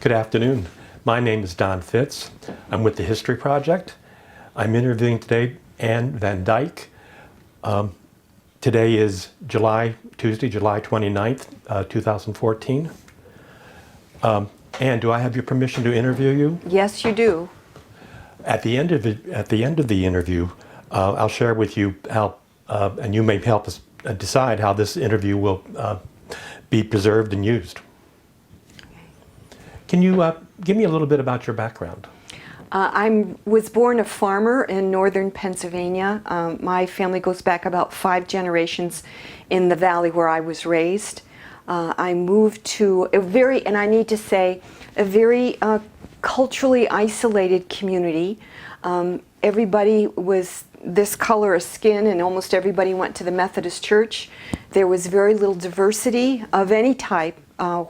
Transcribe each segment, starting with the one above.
Good afternoon. My name is Don Fitz. I'm with the History Project. I'm interviewing today Ann VanDyke. Today is Tuesday, July 29th, 2014. Ann, do I have your permission to interview you? Yes, you do. At the end of the interview, I'll share with you how, and you may help us decide how this interview will be preserved and used. Can you give me a little bit about your background? I was born a farmer in northern Pennsylvania. My family goes back about 5 generations in the valley where I was raised. I moved to a very, and I need to say, a very culturally isolated community. Everybody was this color of skin, and almost everybody went to the Methodist Church. There was very little diversity of any type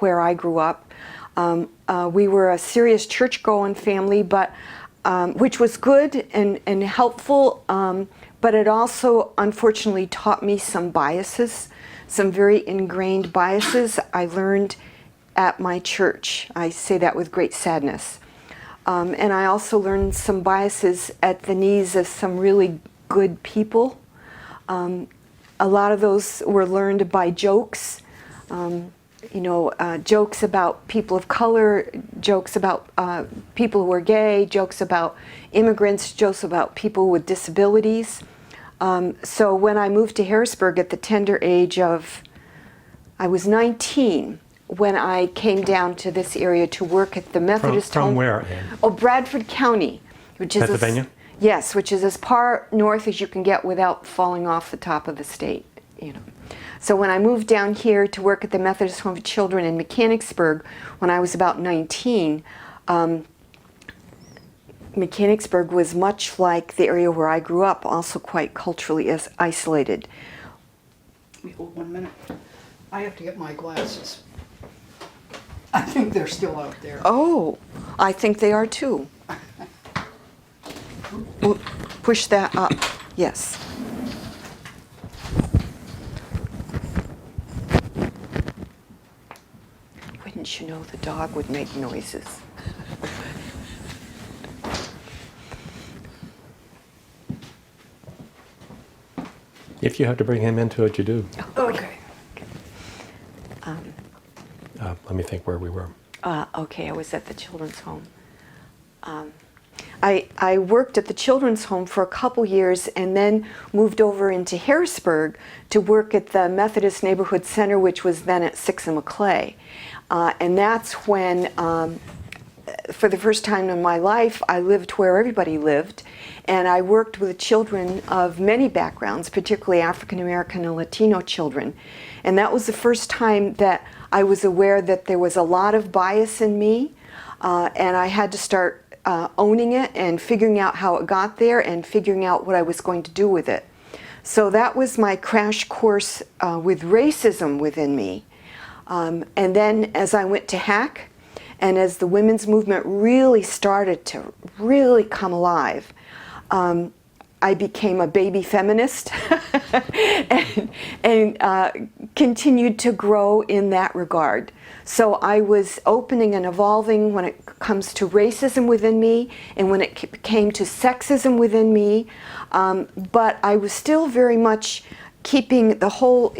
where I grew up. We were a serious church-going family, but which was good and helpful, but it also unfortunately taught me some biases, some very ingrained biases I learned at my church. I say that with great sadness. And I also learned some biases at the knees of some really good people. A lot of those were learned by jokes. Jokes about people of color, jokes about people who are gay, jokes about immigrants, jokes about people with disabilities. So when I moved to Harrisburg at the tender age of, I was 19, when I came down to this area to work at the Methodist home. From where, Ann? Oh, Bradford County, which is Pennsylvania? Yes, which is as far north as you can get without falling off the top of the state, So when I moved down here to work at the Methodist Home for Children in Mechanicsburg when I was about 19, Mechanicsburg was much like the area where I grew up, also quite culturally isolated. Let me hold 1 minute. I have to get my glasses. I think they're still out there. Oh, I think they are too. Push that up, yes. Wouldn't you know the dog would make noises? If you have to bring him into it, you do. Okay. Let me think where we were. Okay, I was at the children's home. I worked at the children's home for a couple years and then moved over into Harrisburg to work at the Methodist Neighborhood Center, which was then at 6th and Maclay. And that's when, for the first time in my life, I lived where everybody lived. And I worked with children of many backgrounds, particularly African American and Latino children. And that was the first time that I was aware that there was a lot of bias in me. And I had to start owning it and figuring out how it got there and figuring out what I was going to do with it. So that was my crash course with racism within me. And then as I went to HAC, and as the women's movement really started to really come alive, I became a baby feminist and continued to grow in that regard. So I was opening and evolving when it comes to racism within me and when it came to sexism within me, but I was still very much keeping the whole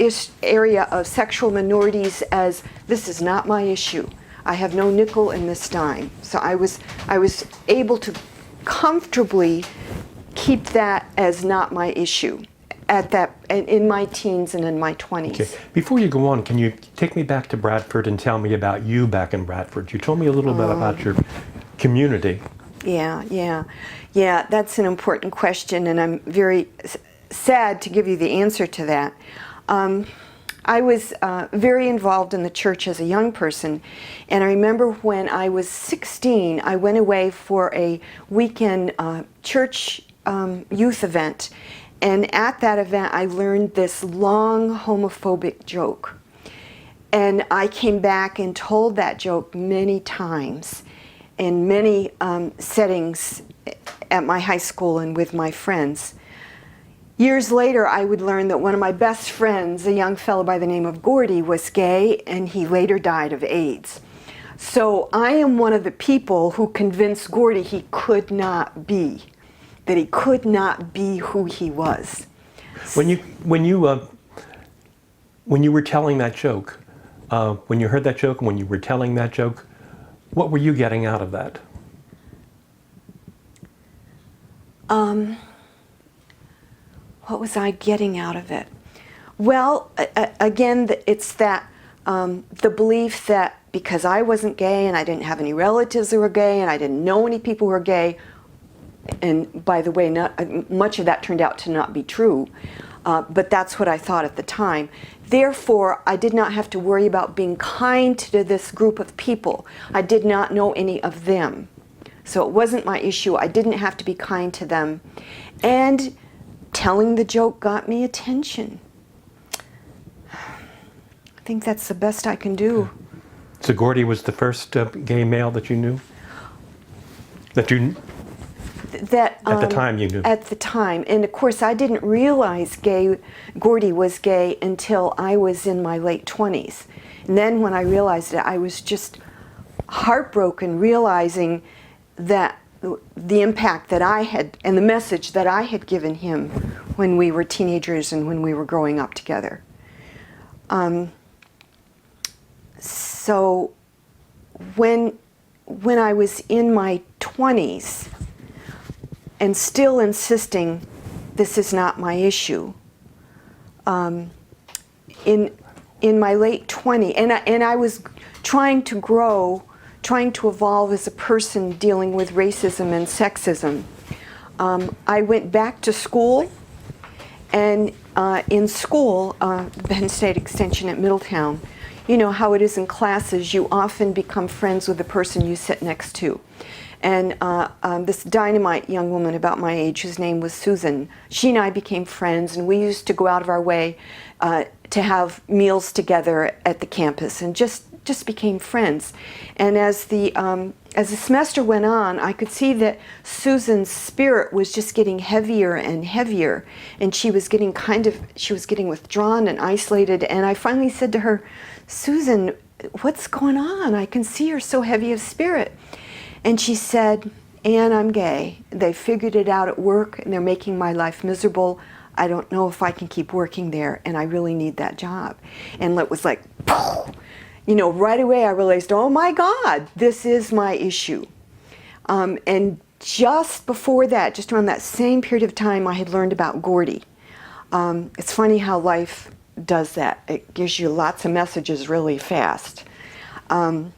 area of sexual minorities as this is not my issue. I have no nickel in this dime. So I was able to comfortably keep that as not my issue at that in my teens and in my 20s. Okay. Before you go on, can you take me back to Bradford and tell me about you back in Bradford? You told me a little bit about your community. Yeah, that's an important question, and I'm very sad to give you the answer to that. I was very involved in the church as a young person, and I remember when I was 16, I went away for a weekend church youth event, and at that event I learned this long homophobic joke. And I came back and told that joke many times in many settings at my high school and with my friends. Years later, I would learn that one of my best friends, a young fellow by the name of Gordy, was gay, and he later died of AIDS. So I am one of the people who convinced Gordy he could not be, that he could not be who he was. When you were telling that joke, when you heard that joke and when you were telling that joke, what were you getting out of that? What was I getting out of it? Well, again, it's that the belief that because I wasn't gay and I didn't have any relatives who were gay and I didn't know any people who were gay, and by the way, much of that turned out to not be true, but that's what I thought at the time. Therefore, I did not have to worry about being kind to this group of people. I did not know any of them. So it wasn't my issue. I didn't have to be kind to them. And telling the joke got me attention. I think that's the best I can do. So Gordy was the first gay male that you knew? That At the time you knew? At the time. And of course, I didn't realize Gordy was gay until I was in my late 20s. And then when I realized it, I was just heartbroken realizing that the impact that I had and the message that I had given him when we were teenagers and when we were growing up together. So when I was in my 20s and still insisting this is not my issue, in my late 20s, and I was trying to grow, trying to evolve as a person dealing with racism and sexism. I went back to school, and in school, Penn State Extension at Middletown, you know how it is in classes, you often become friends with the person you sit next to. And this dynamite young woman about my age, whose name was Susan, she and I became friends, and we used to go out of our way to have meals together at the campus, and just became friends. And as the semester went on, I could see that Susan's spirit was just getting heavier and heavier, and she was getting withdrawn and isolated. And I finally said to her, "Susan, what's going on? I can see you're so heavy of spirit." And she said, "Anne, I'm gay. They figured it out at work, and they're making my life miserable. I don't know if I can keep working there, and I really need that job." And it was like, you know, right away I realized, oh my God, this is my issue. And just before that, just around that same period of time, I had learned about Gordy. It's funny how life does that. It gives you lots of messages really fast. And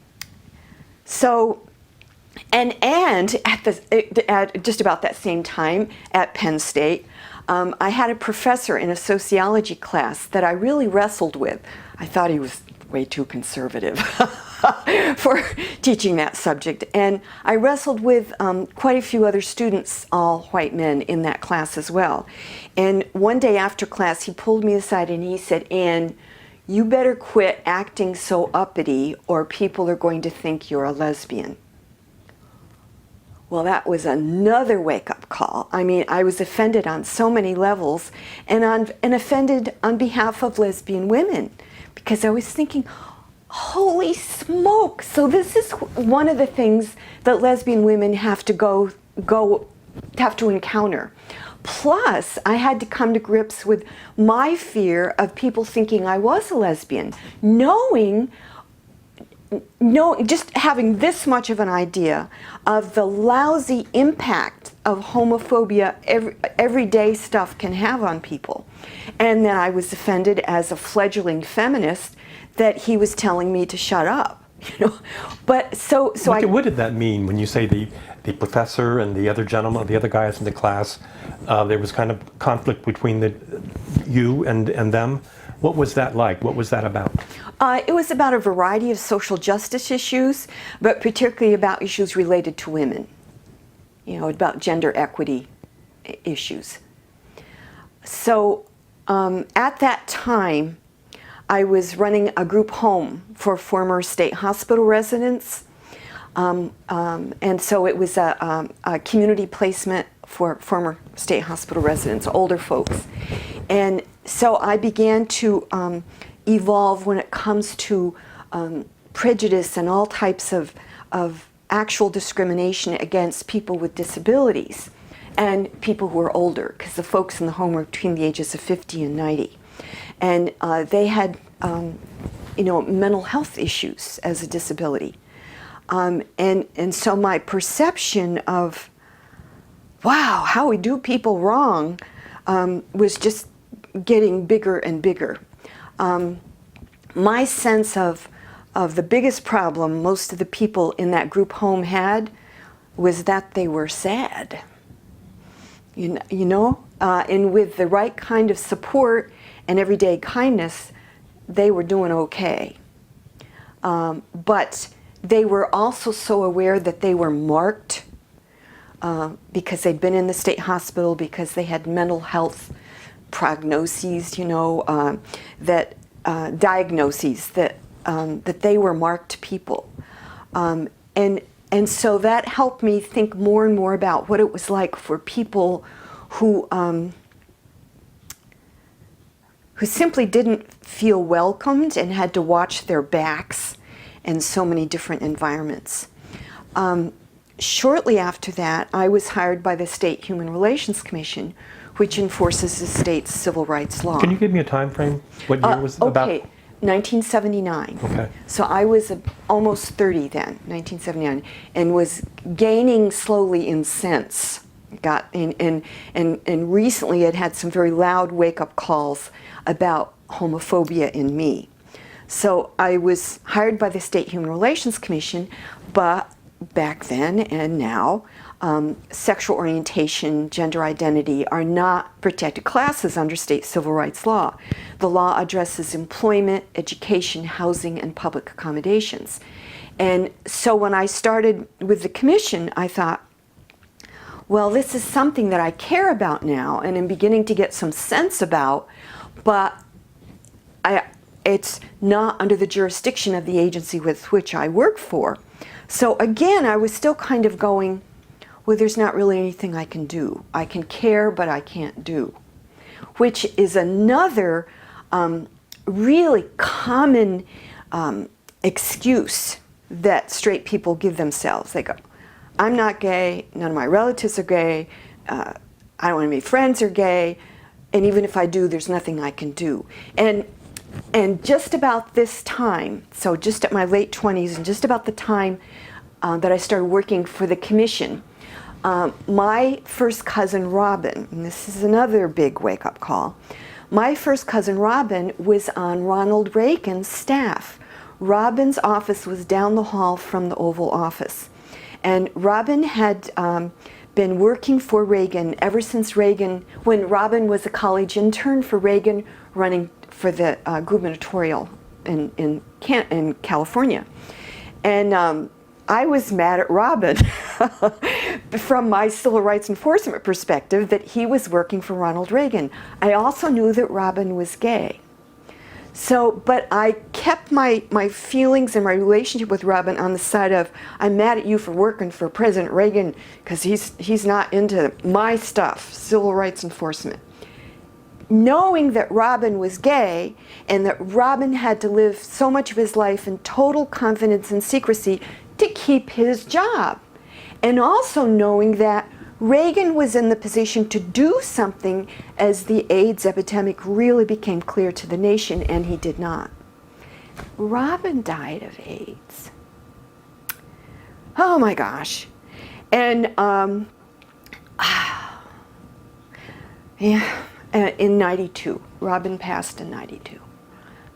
at just about that same time at Penn State, I had a professor in a sociology class that I really wrestled with. I thought he was way too conservative for teaching that subject. And I wrestled with quite a few other students, all white men, in that class as well. And one day after class, he pulled me aside and he said, "Anne, you better quit acting so uppity or people are going to think you're a lesbian." Well, that was another wake-up call. I mean, I was offended on so many levels, and offended on behalf of lesbian women, because I was thinking, holy smoke! So this is one of the things that lesbian women have to have to encounter. Plus, I had to come to grips with my fear of people thinking I was a lesbian, just having this much of an idea of the lousy impact of homophobia, everyday stuff can have on people. And then I was offended as a fledgling feminist that he was telling me to shut up, you know. But what did that mean when you say the professor and the other gentleman, the other guys in the class, there was kind of conflict between you and them? What was that like? What was that about? It was about a variety of social justice issues, but particularly about issues related to women, you know, about gender equity issues. So at that time, I was running a group home for former state hospital residents, and so it was a community placement for former state hospital residents, older folks. And so I began to evolve when it comes to prejudice and all types of actual discrimination against people with disabilities and people who are older, because the folks in the home were between the ages of 50 and 90. And they had mental health issues as a disability. And so my perception of, wow, how we do people wrong was just getting bigger and bigger. My sense of the biggest problem most of the people in that group home had was that they were sad. And with the right kind of support and everyday kindness, they were doing okay. But they were also so aware that they were marked because they'd been in the state hospital, because they had mental health prognoses, that diagnoses that they were marked people. And so that helped me think more and more about what it was like for people who simply didn't feel welcomed and had to watch their backs in so many different environments. Shortly after that, I was hired by the State Human Relations Commission, which enforces the state's civil rights law. Can you give me a time frame? What year was it about? Okay, 1979. Okay. So I was almost 30 then, 1979, and was gaining slowly in sense. And recently it had some very loud wake-up calls about homophobia in me. So I was hired by the State Human Relations Commission, but back then and now, sexual orientation, gender identity are not protected classes under state civil rights law. The law addresses employment, education, housing, and public accommodations. And so when I started with the commission, I thought, well, this is something that I care about now and am beginning to get some sense about, but it's not under the jurisdiction of the agency with which I work for. So again, I was still kind of going, well, there's not really anything I can do. I can care, but I can't do, which is another really common excuse that straight people give themselves. They go, I'm not gay, none of my relatives are gay, I don't want any friends are gay, and even if I do, there's nothing I can do. And just about this time, so just at my late 20s and just about the time that I started working for the commission, my first cousin Robin, and this is another big wake-up call, my first cousin Robin was on Ronald Reagan's staff. Robin's office was down the hall from the Oval Office. And Robin had been working for Reagan ever since Reagan, when Robin was a college intern for Reagan running for the gubernatorial in California. And I was mad at Robin from my civil rights enforcement perspective that he was working for Ronald Reagan. I also knew that Robin was gay. So, but I kept my feelings and my relationship with Robin on the side of, I'm mad at you for working for President Reagan because he's not into my stuff, civil rights enforcement. Knowing that Robin was gay and that Robin had to live so much of his life in total confidence and secrecy to keep his job. And also knowing that Reagan was in the position to do something as the AIDS epidemic really became clear to the nation, and he did not. Robin died of AIDS. Oh my gosh. And yeah, in 92. Robin passed in 92.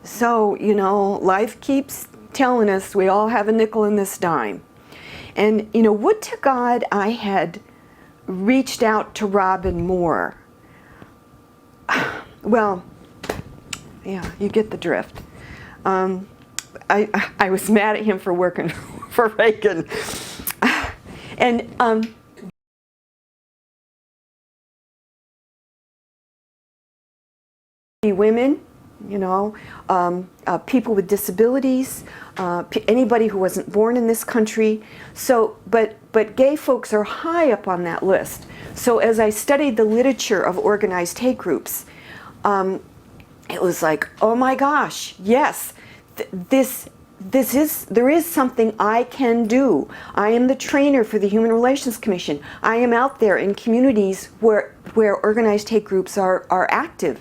So, life keeps telling us we all have a nickel in this dime. And, would to God I had reached out to Robin more. Well, yeah, you get the drift. I was mad at him for working for Reagan. And women, people with disabilities, anybody who wasn't born in this country. So, but gay folks are high up on that list. So as I studied the literature of organized hate groups, it was like, oh my gosh, yes, there is something I can do. I am the trainer for the Human Relations Commission. I am out there in communities where organized hate groups are active.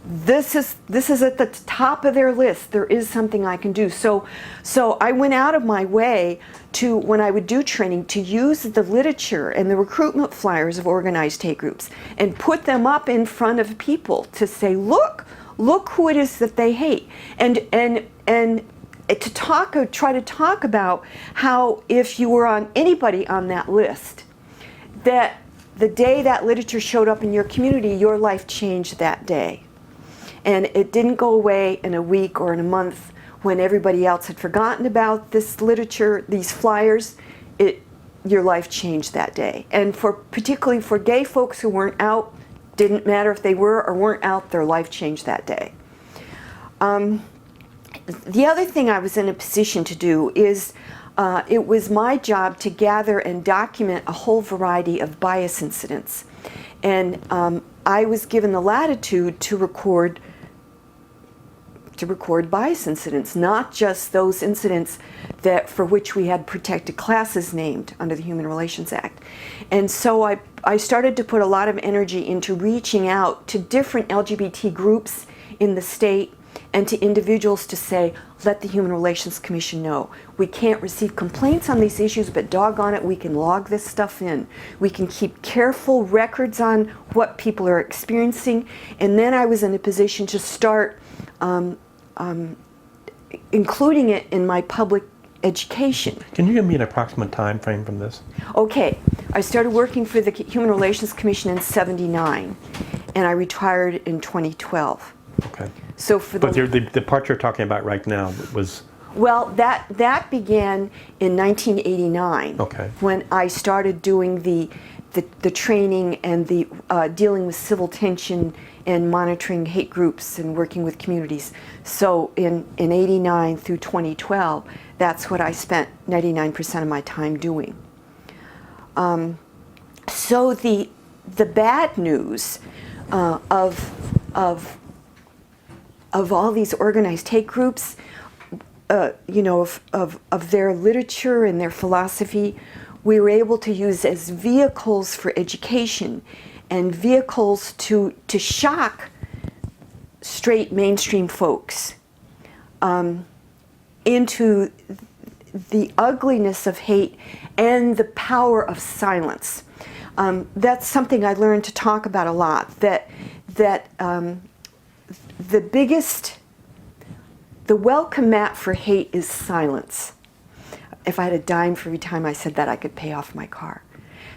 This is at the top of their list. There is something I can do. So I went out of my way to, when I would do training, to use the literature and the recruitment flyers of organized hate groups and put them up in front of people to say, look who it is that they hate, and to try to talk about how if you were on anybody on that list, that the day that literature showed up in your community, your life changed that day. And it didn't go away in a week or in a month when everybody else had forgotten about this literature, these flyers. Your life changed that day. And particularly for gay folks who weren't out, didn't matter if they were or weren't out, their life changed that day. The other thing I was in a position to do is it was my job to gather and document a whole variety of bias incidents. And I was given the latitude to record bias incidents, not just those incidents for which we had protected classes named under the Human Relations Act. And so I started to put a lot of energy into reaching out to different LGBT groups in the state and to individuals to say, let the Human Relations Commission know. We can't receive complaints on these issues, but doggone it, we can log this stuff in. We can keep careful records on what people are experiencing. And then I was in a position to start including it in my public education. Can you give me an approximate time frame from this? Okay, I started working for the Human Relations Commission in '79, and I retired in 2012. Okay. So for But the part you're talking about right now was... Well, that began in 1989. Okay. When I started doing the training and the dealing with civil tension and monitoring hate groups and working with communities. So in 89 through 2012, that's what I spent 99% of my time doing. So the bad news of all these organized hate groups, of their literature and their philosophy, we were able to use as vehicles for education and vehicles to shock straight mainstream folks into the ugliness of hate and the power of silence. That's something I learned to talk about a lot, that the welcome mat for hate is silence. If I had a dime for every time I said that, I could pay off my car.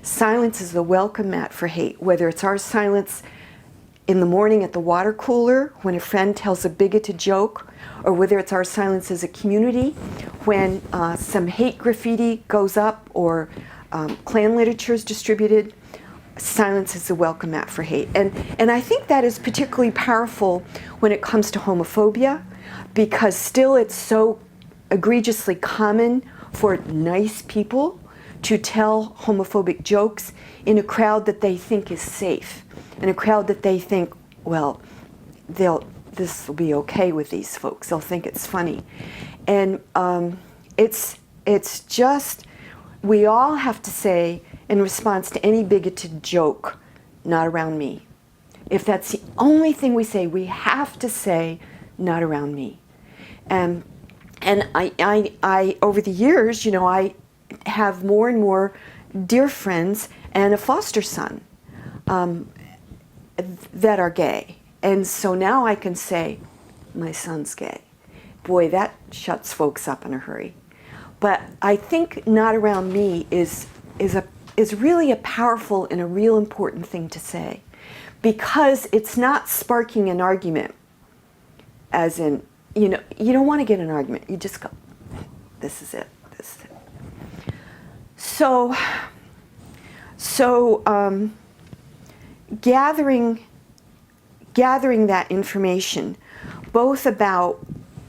Silence is the welcome mat for hate, whether it's our silence in the morning at the water cooler when a friend tells a bigoted joke, or whether it's our silence as a community when some hate graffiti goes up or Klan literature is distributed. Silence is the welcome mat for hate. And I think that is particularly powerful when it comes to homophobia, because still it's so egregiously common for nice people to tell homophobic jokes in a crowd that they think is safe, in a crowd that they think, well, this will be okay with these folks. They'll think it's funny. And it's just, we all have to say in response to any bigoted joke, not around me. If that's the only thing we say, we have to say, not around me. And I over the years, I have more and more dear friends and a foster son that are gay. And so now I can say, my son's gay. Boy, that shuts folks up in a hurry. But I think not around me is really a powerful and a real important thing to say, because it's not sparking an argument, as in, you don't want to get an argument. You just go, this is it, this is it. So gathering that information, both about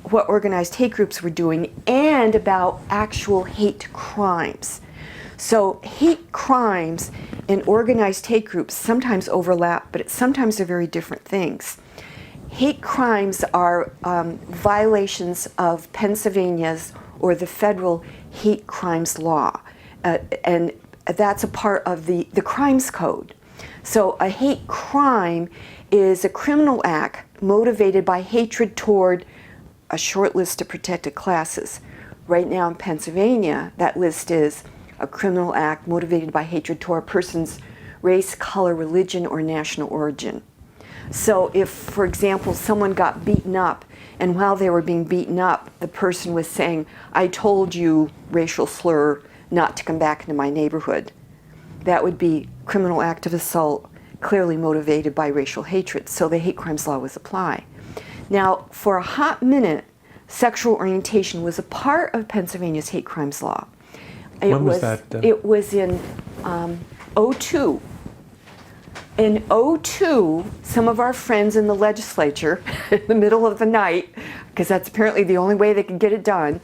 what organized hate groups were doing and about actual hate crimes. So hate crimes and organized hate groups sometimes overlap, but sometimes they're very different things. hate crimes are violations of Pennsylvania's or the federal hate crimes law. And that's a part of the crimes code. So a hate crime is a criminal act motivated by hatred toward a short list of protected classes. Right now in Pennsylvania, that list is a criminal act motivated by hatred toward a person's race, color, religion, or national origin. So if, for example, someone got beaten up, and while they were being beaten up, the person was saying, "I told you," racial slur, "not to come back into my neighborhood," that would be criminal act of assault, clearly motivated by racial hatred. So the hate crimes law was applied. Now, for a hot minute, sexual orientation was a part of Pennsylvania's hate crimes law. When was that? It was in '02. In '02, some of our friends in the legislature, in the middle of the night, because that's apparently the only way they could get it done,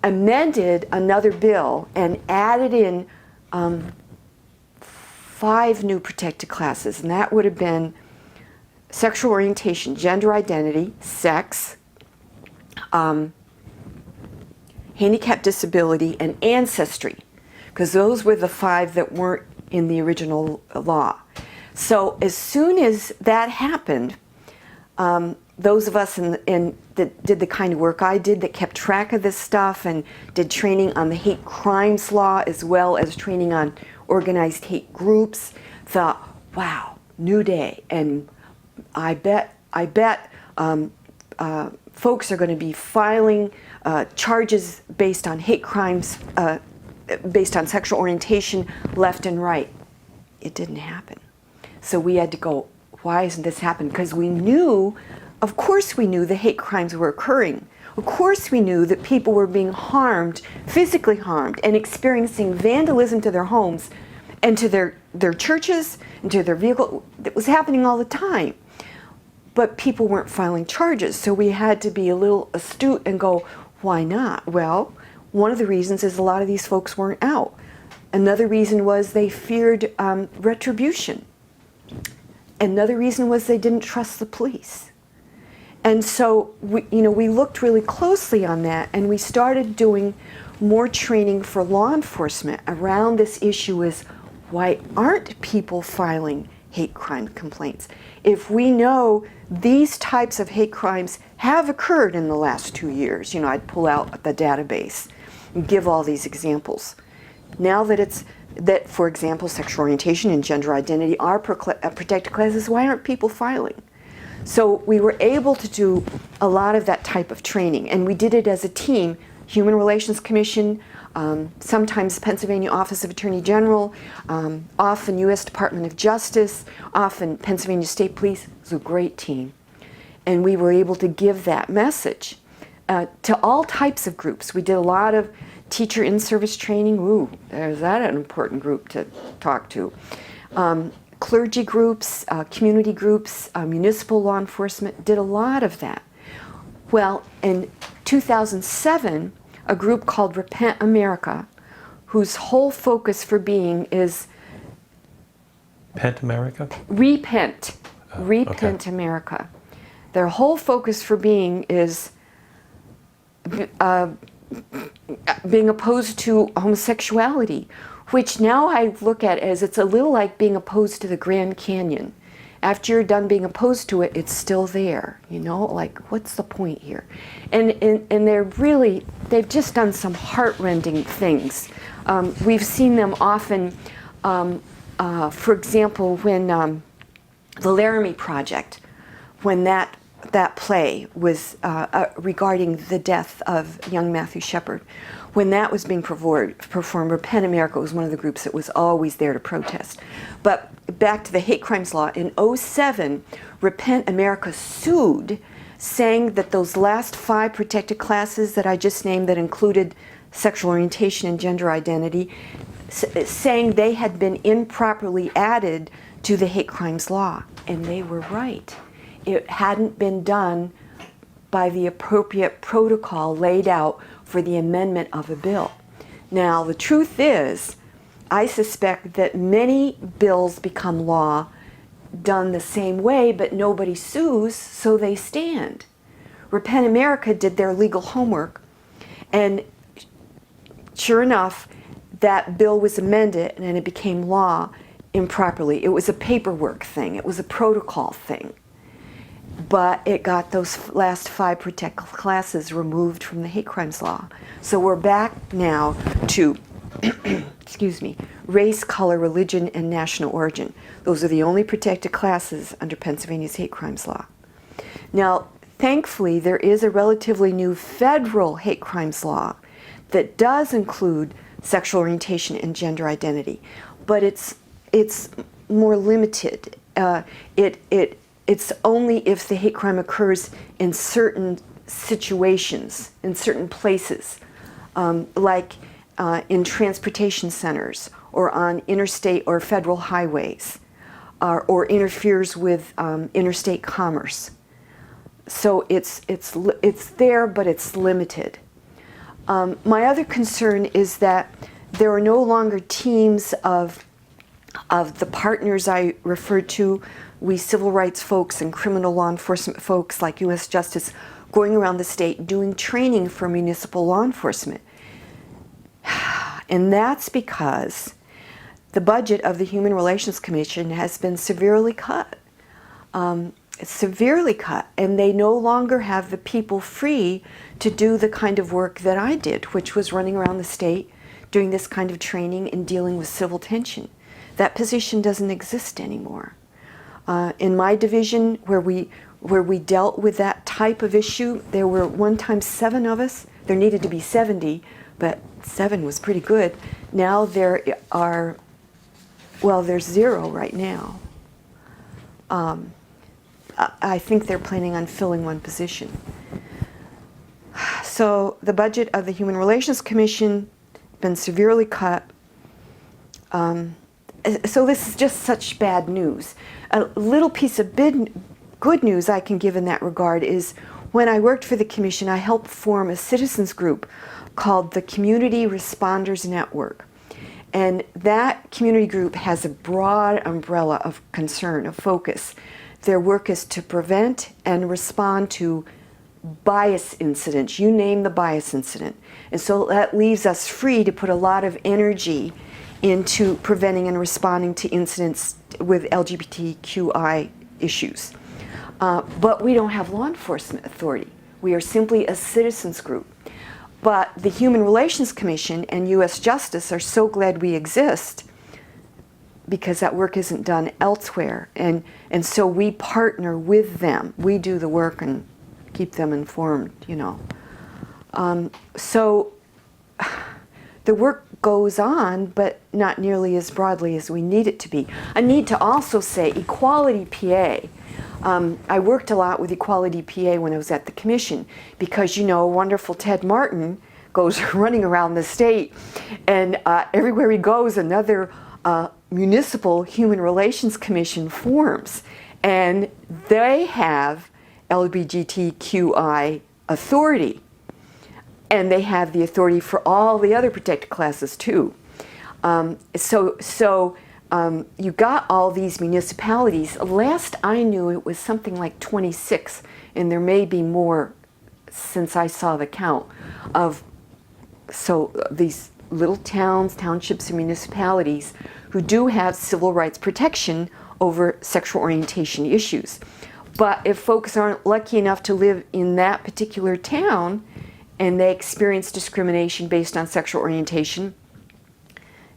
amended another bill and added in 5 new protected classes, and that would have been sexual orientation, gender identity, sex, handicap, disability, and ancestry, because those were the 5 that weren't in the original law. So as soon as that happened, those of us that did the kind of work I did, that kept track of this stuff and did training on the hate crimes law as well as training on organized hate groups, thought, wow, new day. And I bet folks are going to be filing charges based on hate crimes, based on sexual orientation, left and right. It didn't happen. So we had to go, why isn't this happening? Because we knew, of course we knew the hate crimes were occurring. Of course we knew that people were being harmed, physically harmed, and experiencing vandalism to their homes and to their churches and to their vehicle. It was happening all the time. But people weren't filing charges, so we had to be a little astute and go, why not? Well, one of the reasons is a lot of these folks weren't out. Another reason was they feared retribution. Another reason was they didn't trust the police. And so we looked really closely on that, and we started doing more training for law enforcement around this issue is, why aren't people filing hate crime complaints? If we know these types of hate crimes have occurred in the last 2 years, I'd pull out the database and give all these examples. Now that for example, sexual orientation and gender identity are protected classes, why aren't people filing? So we were able to do a lot of that type of training, and we did it as a team. Human Relations Commission, sometimes Pennsylvania Office of Attorney General, often U.S. Department of Justice, often Pennsylvania State Police. It was a great team. And we were able to give that message to all types of groups. We did a lot of teacher in-service training. Ooh, there's that an important group to talk to. Clergy groups, community groups, municipal law enforcement, did a lot of that. Well, in 2007, a group called Repent America, whose whole focus for being is Repent America? Repent. Repent okay. America. Their whole focus for being is being opposed to homosexuality, which now I look at as it's a little like being opposed to the Grand Canyon. After you're done being opposed to it, it's still there, like what's the point here? And they've just done some heartrending things. We've seen them often, for example, when the Laramie Project, when that play was regarding the death of young Matthew Shepard. When that was being performed, Repent America was one of the groups that was always there to protest. But back to the hate crimes law, in '07, Repent America sued, saying that those last 5 protected classes that I just named that included sexual orientation and gender identity, saying they had been improperly added to the hate crimes law. And they were right. It hadn't been done by the appropriate protocol laid out for the amendment of a bill. Now, the truth is, I suspect that many bills become law done the same way, but nobody sues, so they stand. Repent America did their legal homework, and sure enough, that bill was amended and it became law improperly. It was a paperwork thing, it was a protocol thing. But it got those last 5 protected classes removed from the hate crimes law. So we're back now to, excuse me, race, color, religion, and national origin. Those are the only protected classes under Pennsylvania's hate crimes law. Now, thankfully, there is a relatively new federal hate crimes law that does include sexual orientation and gender identity, but it's more limited. It's only if the hate crime occurs in certain situations, in certain places, like in transportation centers or on interstate or federal highways, or interferes with interstate commerce. So it's there, but it's limited. My other concern is that there are no longer teams of the partners I referred to, we civil rights folks and criminal law enforcement folks like U.S. Justice, going around the state doing training for municipal law enforcement. And that's because the budget of the Human Relations Commission has been severely cut. Severely cut, and they no longer have the people free to do the kind of work that I did, which was running around the state doing this kind of training and dealing with civil tension. That position doesn't exist anymore. In my division, where we dealt with that type of issue, there were one time 7 of us. There needed to be 70, but 7 was pretty good. Now there are, well, there's 0 right now. I think they're planning on filling 1 position. So the budget of the Human Relations Commission has been severely cut. So this is just such bad news. A little piece of good news I can give in that regard is when I worked for the commission, I helped form a citizens group called the Community Responders Network. And that community group has a broad umbrella of concern, of focus. Their work is to prevent and respond to bias incidents. You name the bias incident. And so that leaves us free to put a lot of energy into preventing and responding to incidents with LGBTQI issues. But we don't have law enforcement authority. We are simply a citizens group. But the Human Relations Commission and U.S. Justice are so glad we exist because that work isn't done elsewhere. And so we partner with them. We do the work and keep them informed, you know. So the work goes on, but not nearly as broadly as we need it to be. I need to also say Equality PA. I worked a lot with Equality PA when I was at the commission because, you know, wonderful Ted Martin goes running around the state, and everywhere he goes, another municipal human relations commission forms, and they have LGBTQI authority. And they have the authority for all the other protected classes too. So you got all these municipalities. Last I knew it was something like 26, and there may be more since I saw the count of these little towns, townships, and municipalities who do have civil rights protection over sexual orientation issues. But if folks aren't lucky enough to live in that particular town, and they experience discrimination based on sexual orientation,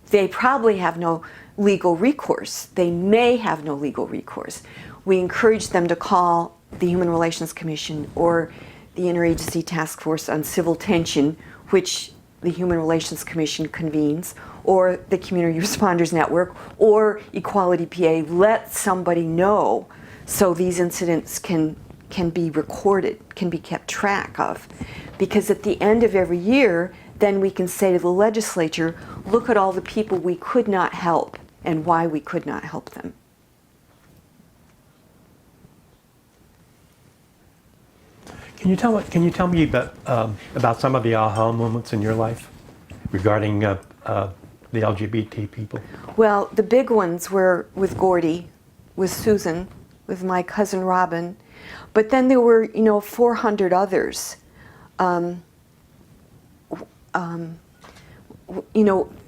they probably have no legal recourse. They may have no legal recourse. We encourage them to call the Human Relations Commission or the Interagency Task Force on Civil Tension, which the Human Relations Commission convenes, or the Community Responders Network, or Equality PA. Let somebody know so these incidents can be recorded, can be kept track of. Because at the end of every year, then we can say to the legislature, look at all the people we could not help and why we could not help them. Can you tell me about some of the aha moments in your life regarding the LGBT people? Well, the big ones were with Gordy, with Susan, with my cousin Robin, but then there were, 400 others.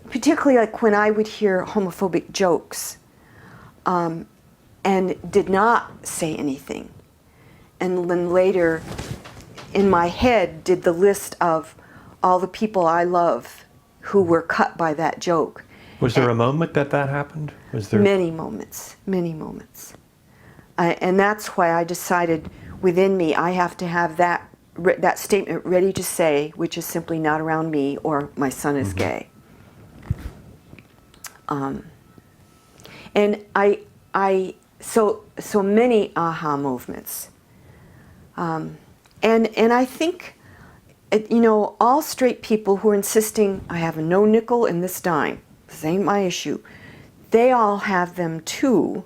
Particularly like when I would hear homophobic jokes, and did not say anything. And then later, in my head, did the list of all the people I love who were cut by that joke. Was there a moment that happened? Was there Many moments, many moments. And that's why I decided within me I have to have that statement ready to say, which is simply not around me or my son is gay. And so many aha movements. And I think, all straight people who are insisting, I have no nickel in this dime, this ain't my issue, they all have them too,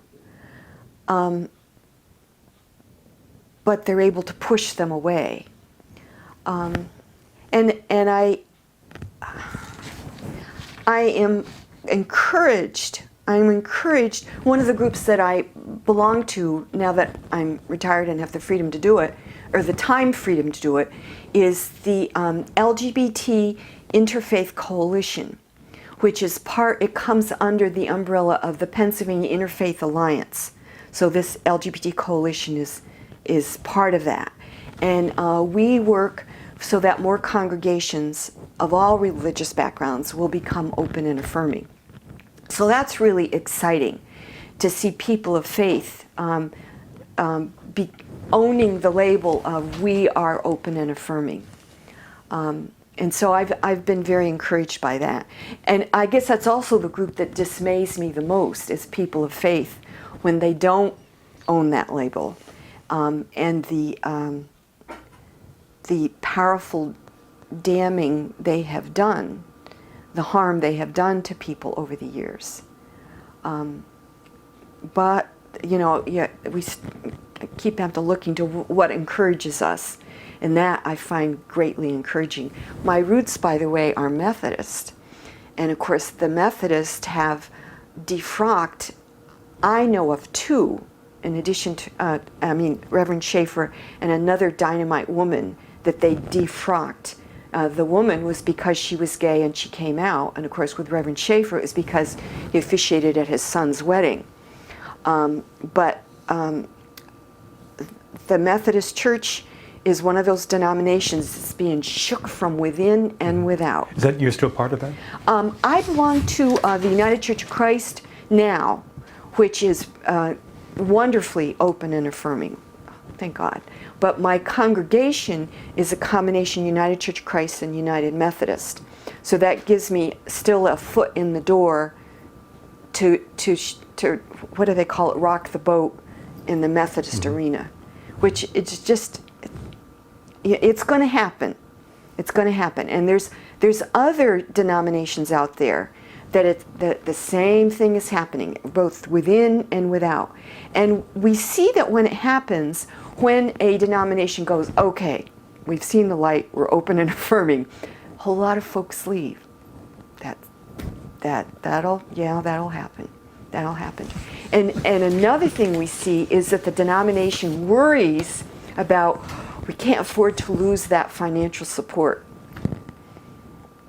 but they're able to push them away. And I am encouraged. One of the groups that I belong to, now that I'm retired and have the freedom to do it, or the time freedom to do it, is the LGBT Interfaith Coalition, which is it comes under the umbrella of the Pennsylvania Interfaith Alliance. So this LGBT coalition is part of that. And we work so that more congregations of all religious backgrounds will become open and affirming. So that's really exciting to see people of faith be owning the label of we are open and affirming. And so I've been very encouraged by that. And I guess that's also the group that dismays me the most, is people of faith when they don't own that label. And the powerful damning they have done, the harm they have done to people over the years. But, we keep having to look into what encourages us. And that I find greatly encouraging. My roots, by the way, are Methodist. And of course, the Methodists have defrocked, I know of two, in addition to, Reverend Schaefer and another dynamite woman that they defrocked. The woman was because she was gay and she came out. And of course, with Reverend Schaefer, it was because he officiated at his son's wedding. But the Methodist Church is one of those denominations that's being shook from within and without. Is that, you're still part of that? I belong to the United Church of Christ now, which is wonderfully open and affirming, thank God. But my congregation is a combination United Church of Christ and United Methodist. So that gives me still a foot in the door to what do they call it, rock the boat in the Methodist arena, which it's just, it's going to happen. It's going to happen. And there's other denominations out there that the same thing is happening, both within and without. And we see that when it happens, when a denomination goes, okay, we've seen the light, we're open and affirming, a whole lot of folks leave. That'll happen. That'll happen. And another thing we see is that the denomination worries about, we can't afford to lose that financial support.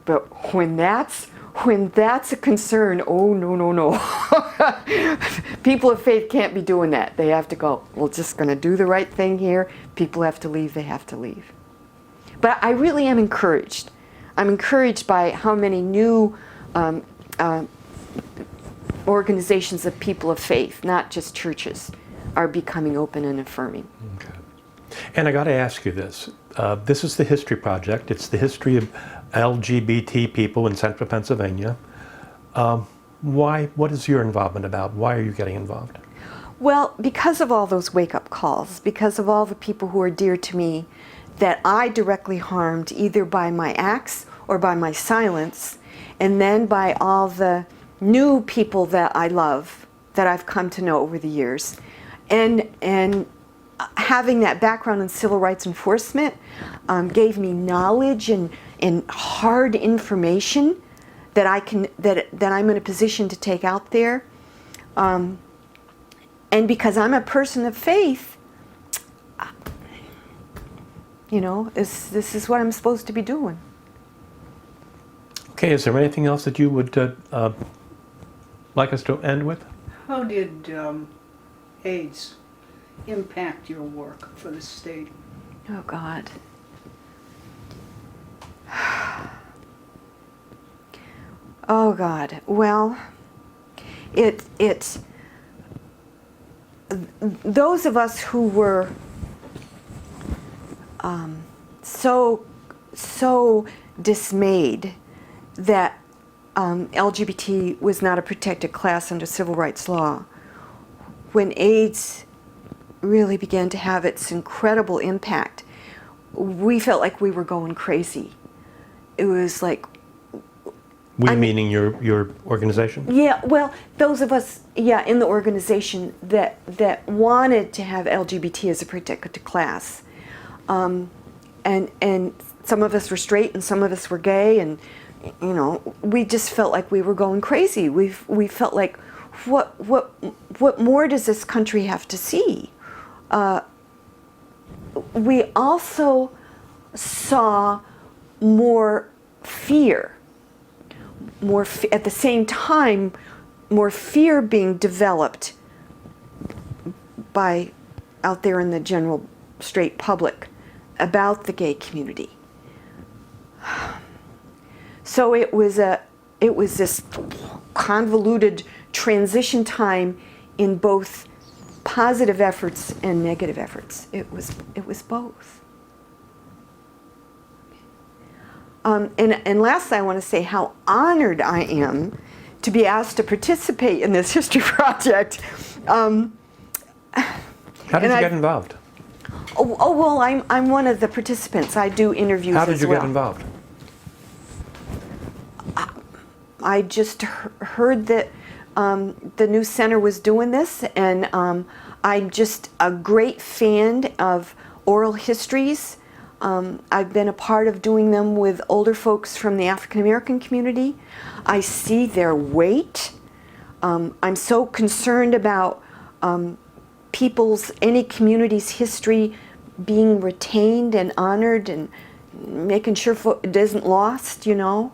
But when that's a concern, oh, no. People of faith can't be doing that. They have to go, we're just going to do the right thing here. People have to leave, they have to leave. But I really am encouraged. I'm encouraged by how many new organizations of people of faith, not just churches, are becoming open and affirming. Okay. And I got to ask you this. This is the History Project. It's the history of LGBT people in central Pennsylvania. What is your involvement about? Why are you getting involved? Well, because of all those wake-up calls, because of all the people who are dear to me that I directly harmed either by my acts or by my silence, and then by all the new people that I love, that I've come to know over the years. And having that background in civil rights enforcement gave me knowledge and hard information that I'm in a position to take out there. And because I'm a person of faith, you know, this is what I'm supposed to be doing. Okay, is there anything else that you would like us to end with? How did AIDS impact your work for the state? Oh, God. Oh, God. Well, those of us who were so dismayed that LGBT was not a protected class under civil rights law, when AIDS really began to have its incredible impact, we felt like we were going crazy. It was like, We meaning your organization? yeah, well, those of us, yeah, in the organization that wanted to have LGBT as a protected class, and some of us were straight and some of us were gay, and you know, we just felt like we were going crazy. We felt like, what more does this country have to see? We also saw more fear. At the same time, more fear being developed by out there in the general straight public about the gay community. So it was this convoluted transition time in both positive efforts and negative efforts. It was both. And lastly, I want to say how honored I am to be asked to participate in this history project. How did you get involved? Oh well, I'm one of the participants. I do interviews as well. How did you get involved? I just heard that the new center was doing this, and I'm just a great fan of oral histories. I've been a part of doing them with older folks from the African American community. I see their weight. I'm so concerned about any community's history being retained and honored and making sure it isn't lost, you know.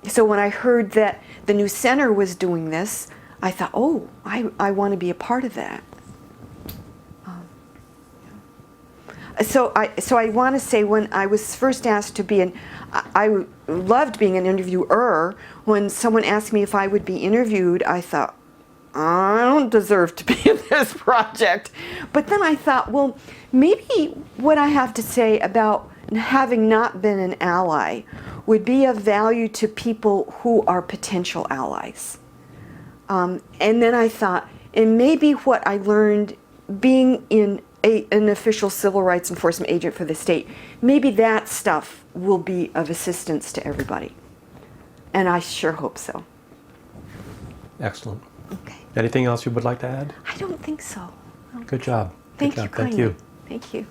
So when I heard that the new center was doing this, I thought, oh, I want to be a part of that. So I want to say, when I was first asked to be I loved being an interviewer. When someone asked me if I would be interviewed, I thought, I don't deserve to be in this project. But then I thought, well, maybe what I have to say about having not been an ally would be of value to people who are potential allies. And then I thought, and maybe what I learned being an official civil rights enforcement agent for the state, maybe that stuff will be of assistance to everybody. And I sure hope so. Excellent. Okay. Anything else you would like to add? I don't think so. Good job. Thank Good you job. Thank kindly. you. Thank you.